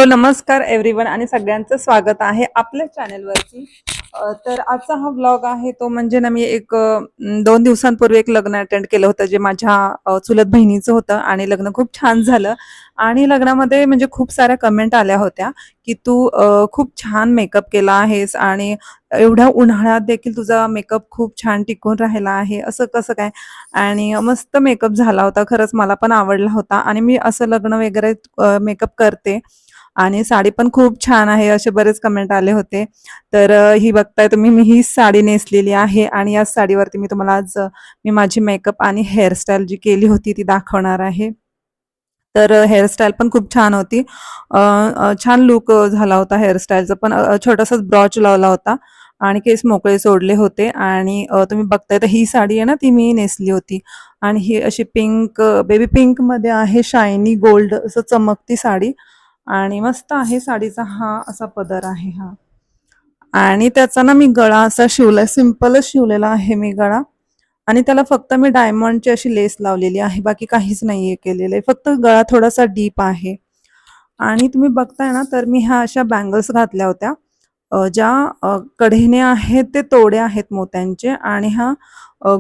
Hello, नमस्कार everyone आणि सगळ्यांचं स्वागत आहे आपल्या चॅनलवरती. तर आजचा हा व्लॉग आहे तो म्हणजे ना मी एक 2 दिवसांपूर्वी एक लग्न अटेंड केलं होतं जे माझ्या चुलत बहिणीचं होतं आणि लग्न खूप छान झालं. आणि लग्नामध्ये म्हणजे खूप साऱ्या कमेंट आल्या होत्या की तू खूप छान मेकअप केला आहेस आणि एवढ्या उन्हाळ्यात देखील तुझा मेकअप खूप छान टिकून राहिला आहे, असं कसं काय? आणि मस्त मेकअप झाला होता. खरंच मला पण आवडला होता आणि मी असं लग्न वगैरे मेकअप करते आणि साडी पण खूप छान आहे, असे बरेच कमेंट आले होते. तर ही बघताय तुम्ही मी हीच साडी नेसलेली आहे आणि याच साडीवरती मी तुम्हाला आज मी माझी मेकअप आणि हेअरस्टाईल जी केली होती ती दाखवणार आहे. तर हेअरस्टाईल पण खूप छान होती. छान लूक झाला होता हेअरस्टाईलचा पण छोटासाच ब्रॉच लावला होता आणि केस मोकळे सोडले होते आणि तुम्ही बघताय तर ही साडी आहे ना ती मी नेसली होती आणि ही अशी पिंक बेबी पिंकमध्ये आहे, शायनी गोल्ड असं चमकती साडी आणि मस्त आहे. साडीचा हा असा पदर आहे हा आणि त्याचा ना मी गळा असा शिवलाय, सिंपलच शिवलेला आहे मी गळा आणि त्याला फक्त मी डायमंडची अशी लेस लावलेली आहे, बाकी काहीच नाहीये केलेलं आहे. फक्त गळा थोडासा डीप आहे आणि तुम्ही बघताय ना तर मी ह्या अशा बँगल्स घातल्या होत्या. ज्या कढईने आहेत ते तोडे आहेत मोत्यांचे आणि हा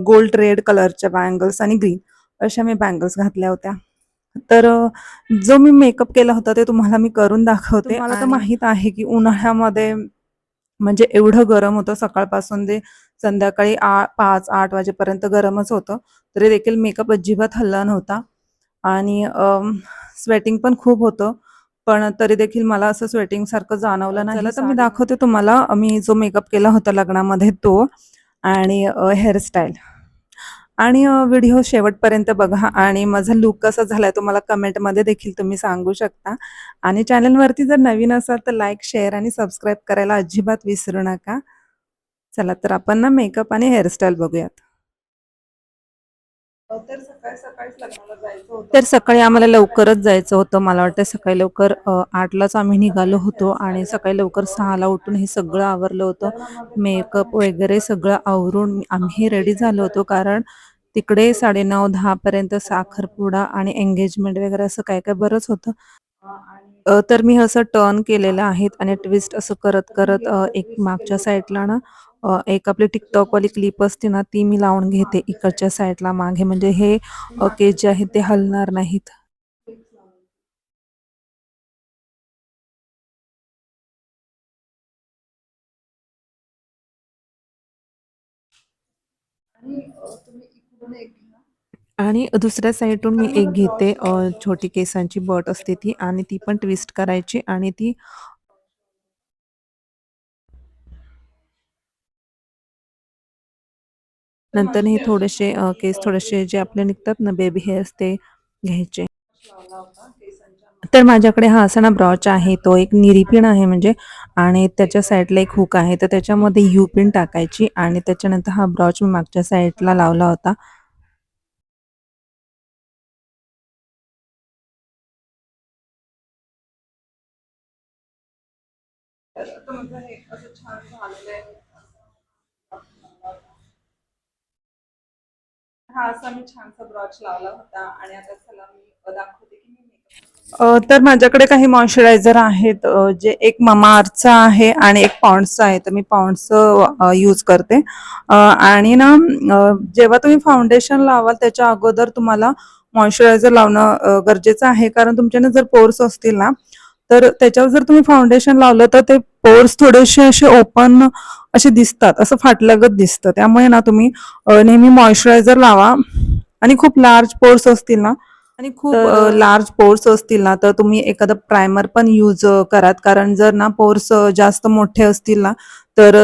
गोल्ड रेड कलरच्या बँगल्स आणि ग्रीन अशा मी बँगल्स घातल्या होत्या. तर जो मी मेकअप केला होता ते तुम्हाला मी करून दाखवते. तुम्हाला तर माहित आहे की उन्हाळ्यामध्ये म्हणजे एवढं गरम होतं सकाळपासून ते संध्याकाळी 5-8 वाजेपर्यंत गरमच होतं. तरी देखील मेकअप अजिबात हलला नव्हता आणि स्वेटिंग पण खूप होतं. पण तरी देखील मला असं स्वेटिंग सारखं जाणवलं नाही. चला तर मी दाखवते तुम्हाला मी जो मेकअप केला होता लग्नामध्ये तो आणि हेअरस्टाईल आणि व्हिडिओ शेवटपर्यंत बघा आणि माझा लूक कसा झालाय तुम्हाला कमेंटमध्ये देखील तुम्ही सांगू शकता आणि चॅनलवरती जर नवीन असाल तर लाईक, शेअर आणि सबस्क्राईब करायला अजिबात विसरू नका. चला तर आपण ना मेकअप आणि हेअरस्टाईल बघूयात. तर सकाळी आम्हाला लवकरच जायचं होतं. मला वाटतं सकाळी लवकर 8लाच आम्ही निघालो होतो आणि सकाळी लवकर 6ला उठून हे सगळं आवरलं होतं. मेकअप वगैरे सगळं आवरून आम्ही रेडी झालो होतो कारण तिकडे 9:30-10 पर्यंत साखरपुडा आणि एंगेजमेंट वगैरे असं काय काय बरंच होतं. तर मी असं टर्न केलेलं आहेत आणि ट्विस्ट असं करत करत एक मागच्या साईडला ना एक आपली टिकटॉकवाली क्लिप असते ना ती मी लावून घेते इकडच्या साईडला मागे म्हणजे हे केस जे आहेत ते हलणार नाहीत. आणि दुसऱ्या साईडून मी एक घेते छोटी केसांची बट असते ती आणि ती पण ट्विस्ट करायची आणि ती नंतर हे थोडेसे केस थोडेसे जे आपले निघतात ना बेबी हेअर्स ते घ्यायचे. तर माझ्याकडे हा असा ना ब्रॉच आहे तो एक निरी पिन आहे म्हणजे आणि त्याच्या साईडला एक हुक आहे तर त्याच्यामध्ये यू पिन टाकायची आणि त्याच्यानंतर हा ब्रॉच मी मागच्या साईडला लावला होता. हा असा मी छानसा ब्रॉच लावला होता आणि आता चला मी दाखवते की मी तर माझ्याकडे काही मॉइश्चरायझर आहेत जे एक ममाअर्थचा आहे आणि एक पॉन्ड्सचा आहे तर मी पॉन्ड्सचं यूज करते. आणि ना जेव्हा तुम्ही फाउंडेशन लावाल त्याच्या अगोदर तुम्हाला मॉइश्चरायझर लावणं गरजेचं आहे कारण तुमच्याने जर पोर्स असतील ना तर त्याच्यावर जर तुम्ही फाउंडेशन लावलं तर ते पोर्स थोडेसे असे ओपन असे दिसतात, असं फाटल्यागत दिसतं. त्यामुळे ना तुम्ही नेहमी मॉइश्चरायझर लावा आणि खूप लार्ज पोर्स असतील ना आणि खूप लार्ज पोर्स असतील ना तर तुम्ही एखादं प्रायमर पण यूज करात कारण जर ना पोर्स जास्त मोठे असतील ना तर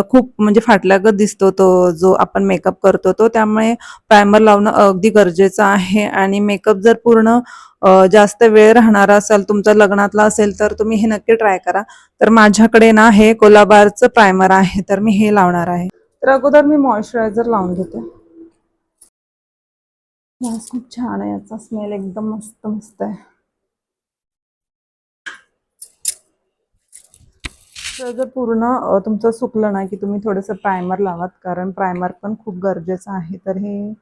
खूप म्हणजे फाटल्यागत दिसतो तो जो आपण मेकअप करतो तो. त्यामुळे प्रायमर लावणं अगदी गरजेचं आहे आणि मेकअप जर पूर्ण जास्त वेळ राहणारा असेल तुमचा लग्नातला असेल तर तुम्ही हे नक्की ट्राय करा. तर माझ्याकडे ना हे कोलाबारचं प्रायमर आहे तर मी हे लावणार आहे. तर अगोदर मी मॉइश्चरायझर लावून घेते. वास खूप छान आहे, याचा स्मेल एकदम मस्त मस्त आहे. तर जर पूर्ण तुमचं सुकलं ना की तुम्ही थोडंसं प्रायमर लावात कारण प्रायमर पण खूप गरजेचं आहे. तर हे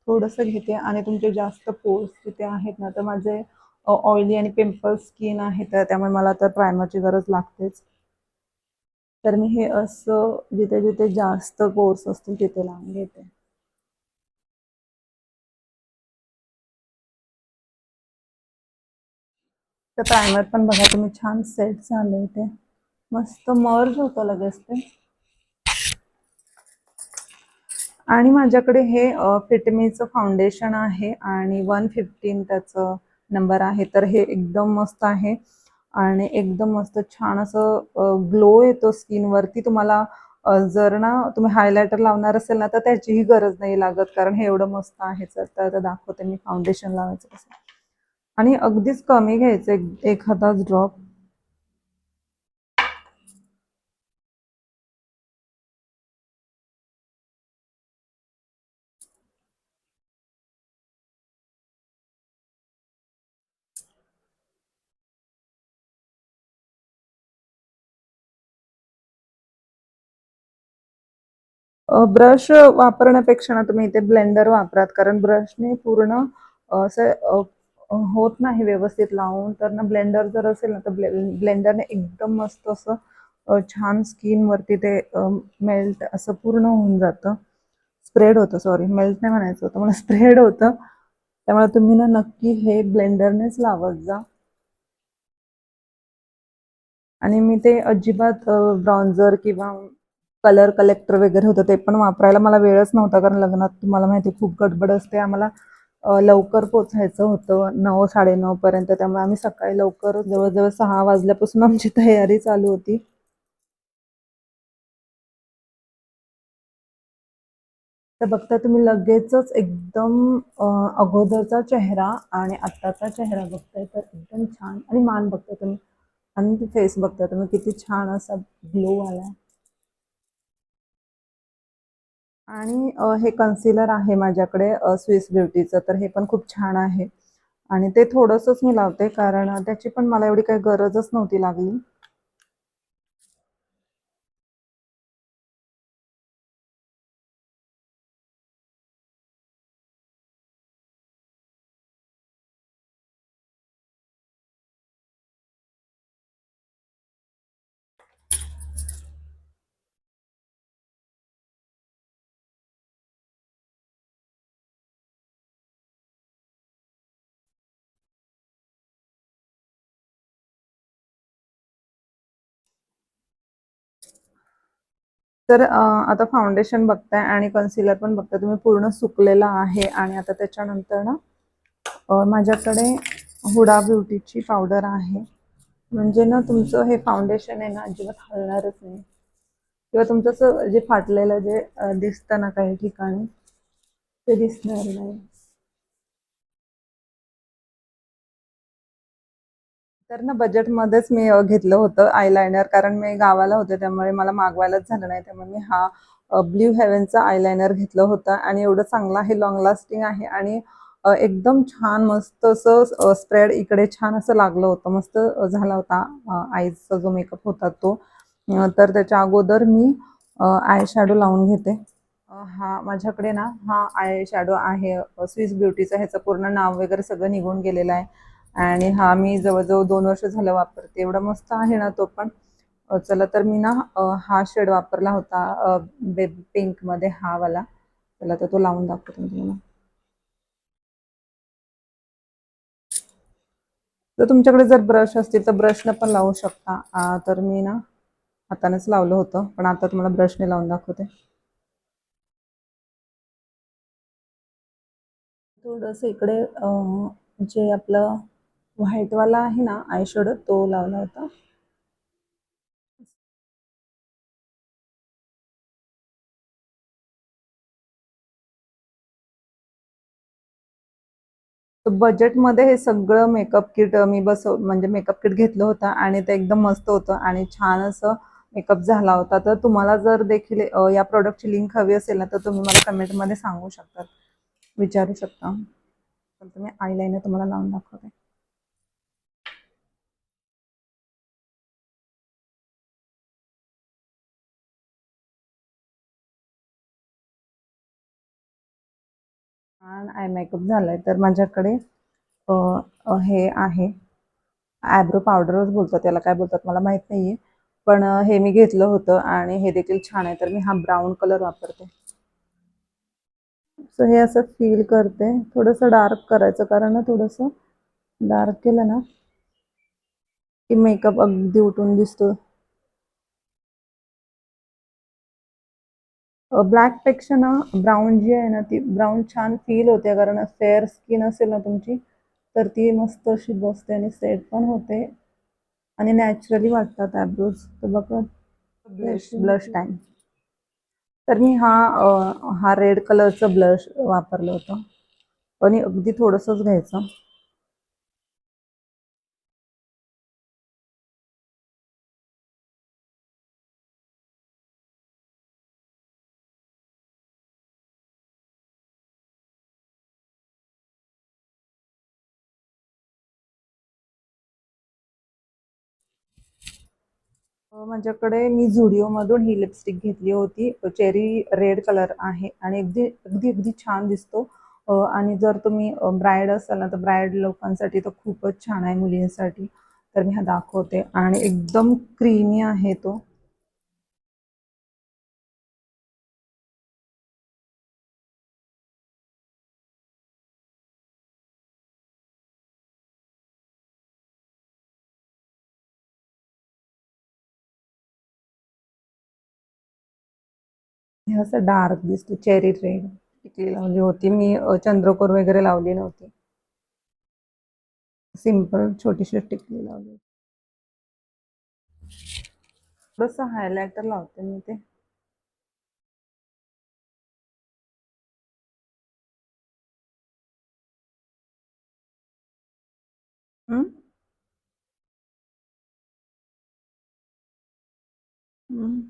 थोडंसं घेते आणि तुमचे जास्त पोर्स जिथे आहेत ना तर माझे ऑइली आणि पिंपल स्किन आहे, तर त्यामुळे मला तर प्रायमरची गरज लागतेच. तर मी हे असं जिथे जिथे जास्त पोर्स असतील तिथे लावून घेते. तर प्रायमर पण बघा तुम्ही छान सेट झालंय, ते मस्त मर्ज होतं लगेच ते. आणि माझ्याकडे हे फिटमीचं फाउंडेशन आहे आणि 115 त्याचं नंबर आहे. तर हे एकदम मस्त आहे आणि एकदम मस्त छान असं ग्लो येतो स्किनवरती. तुम्हाला जर ना तुम्ही हायलायटर लावणार असेल ना, तर त्याचीही गरज नाही लागत, कारण हे एवढं मस्त आहे. तर आता दाखवते मी फाउंडेशन लावायचं कसं. आणि अगदीच कमी घ्यायचं, एखादाच ड्रॉप. ब्रश वापरण्यापेक्षा ना तुम्ही इथे ब्लेंडर वापरात, कारण ब्रशने पूर्ण असं होत नाही व्यवस्थित लावून. तर ना ब्लेंडर जर असेल ना, तर ब्लेंडरने एकदम मस्त असं छान स्किनवरती ते मेल्ट असं पूर्ण होऊन जातं, स्प्रेड होतं. सॉरी, मेल्ट नाही म्हणायचं होतं मला, स्प्रेड होतं. त्यामुळे तुम्ही ना नक्की हे ब्लेंडरनेच लावत जा. आणि मी ते अजिबात ब्राउन्झर किंवा कलर कलेक्टर वगैरे होतं ते पण वापरायला मला वेळच नव्हता, कारण लग्नात तुम्हाला माहिती खूप गडबड असते. आम्हाला लवकर पोचायचं होतं, 9-9:30 पर्यंत. त्यामुळे आम्ही सकाळी लवकर, जवळजवळ 6 वाजल्यापासून आमची तयारी चालू होती. तर बघता तुम्ही लगेचच एकदम अगोदरचा चेहरा आणि आत्ताचा चेहरा बघताय, तर एकदम छान. आणि मान बघता तुम्ही आणि फेस बघता तुम्ही, किती छान असा ग्लो आला. आणि हे कन्सिलर आहे माझ्याकडे स्विस ब्युटीचं, तर हे पण खूप छान आहे. आणि ते थोडंसंच मी लावते, कारण त्याची पण मला एवढी काही गरजच नव्हती लागली. तर आता फाउंडेशन बघताय आणि कन्सिलर पण बघताय तुम्ही, पूर्ण सुकलेला आहे. आणि आता त्याच्यानंतर ना माझ्याकडे हुडा ब्युटीची पावडर आहे. म्हणजे ना तुमचं हे फाउंडेशन आहे ना, अजिबात हलणारच नाही. किंवा तुमचं असं जे फाटलेलं जे दिसतं ना काही ठिकाणी, ते दिसणार नाही. तर ना बजेटमध्येच मी घेतलं होतं आयलायनर, कारण मी गावाला होते त्यामुळे मला मागवायलाच झालं नाही. त्यामुळे मी हा ब्ल्यू हेव्हनचा आयलायनर घेतलं होतं आणि एवढं चांगलं आहे, लॉंग लास्टिंग आहे. आणि एकदम छान मस्त असं स्प्रेड इकडे छान असं लागलं होतं, मस्त झाला होता आईचा जो मेकअप होता तो. तर त्याच्या अगोदर मी आय शॅडो लावून घेते. हा माझ्याकडे ना हा आय शॅडो आहे स्विस ब्युटीचा, ह्याचं पूर्ण नाव वगैरे सगळं निघून गेलेलं आहे. आणि हा मी जवळजवळ 2 वर्ष झालं वापरते. एवढा मस्त आहे ना तो पण. चला तर मी ना हा शेड वापरला होता बेबी पिंक मध्ये, हा वाला. चला तर तो लावून दाखवते मी तुम्हाला. तर तुमच्याकडे जर ब्रश असतील तर ब्रशनं पण लावू शकता. तर मी ना हातानेच लावलं होतं, पण आता तुम्हाला ब्रशने लावून दाखवते. थोडंसं इकडे जे आपलं व्हाईटवाला आहे ना आय शेडो, तो लावला होता. बजेटमध्ये हे सगळं मेकअप किट मी म्हणजे मेकअप किट घेतलं होतं आणि ते एकदम मस्त होतं आणि छान असं मेकअप झाला होता. तर तुम्हाला जर देखील या प्रॉडक्टची लिंक हवी असेल ना, तर तुम्ही मला कमेंटमध्ये सांगू शकता, विचारू शकता. तर तुम्ही आयलाइनर तुम्हाला लावून दाखवते. छान आय मेकअप झालाय. तर माझ्याकडे हे आहे आयब्रो पावडरच बोलतात त्याला, काय बोलतात मला माहित नाहीये. पण हे मी घेतलं होतं आणि हे देखील छान आहे. तर मी हा ब्राऊन कलर वापरते. सो हे असं फील करते. थोडंसं डार्क करायचं, कारण ना थोडंसं डार्क केलं ना की मेकअप अगदी उठून दिसतो. ब्लॅकपेक्षा ना ब्राऊन जी आहे ना, ती ब्राऊन छान फील होते, कारण फेअर स्किन असेल ना तुमची तर ती मस्त अशी बसते आणि सेट पण होते आणि नॅचरली वाटतात आयब्रोज. तर बघा, ब्लश टाइम. तर मी हा रेड कलरचं ब्लश वापरलं होतं आणि अगदी थोडंसंच घ्यायचं. माझ्याकडे मी झुडिओमधून ही लिपस्टिक घेतली होती. चेरी रेड कलर आहे आणि अगदी अगदी अगदी छान दिसतो. आणि जर तुम्ही ब्राईड असाल ना, तर ब्राईड लोकांसाठी तर खूपच छान आहे, मुलींसाठी. तर मी हा दाखवते आणि एकदम क्रीमी आहे तो. हे असं डार्क दिसतो, चेरी रेड. टिकली लावली होती मी, चंद्रकोर वगैरे लावली नव्हती. सिंपल छोटीशी टिकली लावली. थोडंसं हायलायटर लावते मी ते. हम्म? हम्म.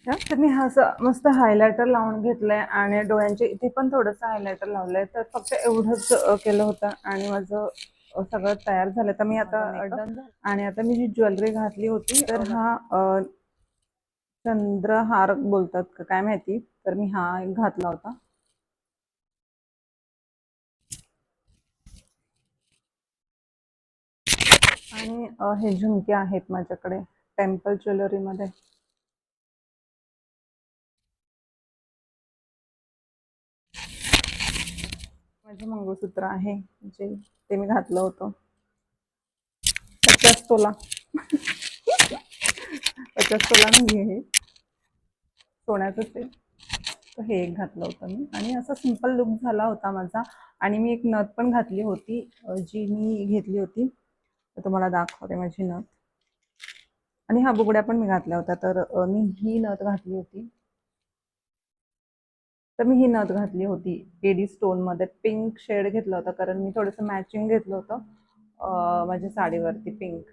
तर मी हा असं मस्त हायलायटर लावून घेतलंय आणि डोळ्यांच्या इथे पण थोडंसं हायलायटर लावलंय. तर फक्त एवढंच केलं होतं आणि माझं सगळं तयार झालं. तर मी आता आणि आता मी जी ज्वेलरी घातली होती, तर हा चंद्रहार बोलतात का काय माहिती, तर मी हा एक घातला होता. आणि हे झुमके आहेत माझ्याकडे टेम्पल ज्वेलरी मध्ये. माझे मंगळसूत्र आहे जे ते मी घातलं होतं 50 तोला. 50 तोला नाही हे सोन्याचंच आहे. तर हे एक घातलं होतं मी आणि असा सिंपल लुक झाला होता माझा. आणि मी एक नथ पण घातली होती, जी मी घेतली होती. तर तुम्हाला दाखवते माझी नथ. आणि हा बुगड्या पण मी घातल्या होत्या. तर मी ही नथ घातली होती. तर मी ही नथ घातली होती एडी स्टोन मध्ये. पिंक शेड घेतला होता, कारण मी थोडंसं मॅचिंग घेतलं होतं माझ्या साडीवरती पिंक.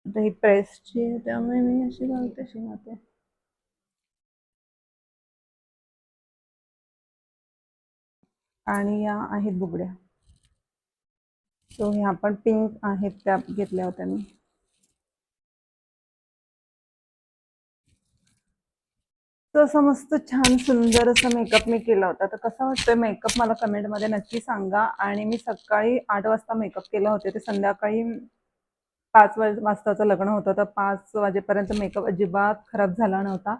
आता ही प्रेसची आहे, त्यामुळे मी अशी घालते, अशी घालते. आणि या आहेत बुगड्या. सो ह्या पण पिंक आहेत, त्या घेतल्या होत्या मी. तो असं मस्त छान सुंदर असा मेकअप मी केला होता. तर कसा वाटतोय मेकअप मला कमेंटमध्ये नक्की सांगा. आणि मी सकाळी 8 वाजता मेकअप केला होते, ते संध्याकाळी 5 वाजताचं लग्न होतं. तर 5 वाजेपर्यंत मेकअप अजिबात खराब झाला नव्हता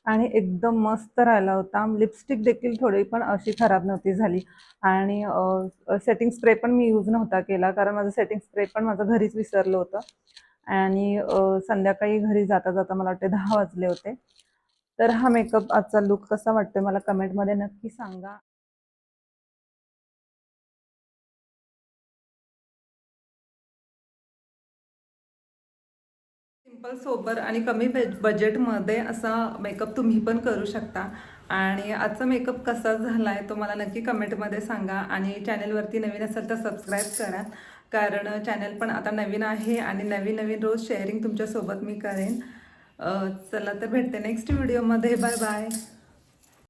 आणि एकदम मस्त राहिला होता. लिपस्टिक देखील थोडी पण अशी खराब नव्हती झाली. आणि सेटिंग स्प्रे पण मी यूज नव्हता केला, कारण माझं सेटिंग स्प्रे पण माझं घरीच विसरलं होतं. आणि संध्याकाळी घरी जाता जाता मला वाटते 10 वाजले होते. तर हा मेकअप आजचा लुक कसा वाटतोय मला कमेंटमध्ये नक्की सांगा. सिंपल सोबर आणि कमी बजेटमध्ये असा मेकअप तुम्ही पण करू शकता. आणि आजचा मेकअप कसा झाला आहे तो मला नक्की कमेंटमध्ये सांगा. आणि चॅनलवरती नवीन असेल तर सबस्क्राईब करा, कारण चॅनल पण आता नवीन आहे आणि नवीन नवीन रोज शेअरिंग तुमच्यासोबत मी करेन. चला तर भेटते नेक्स्ट व्हिडिओमध्ये. Bye bye.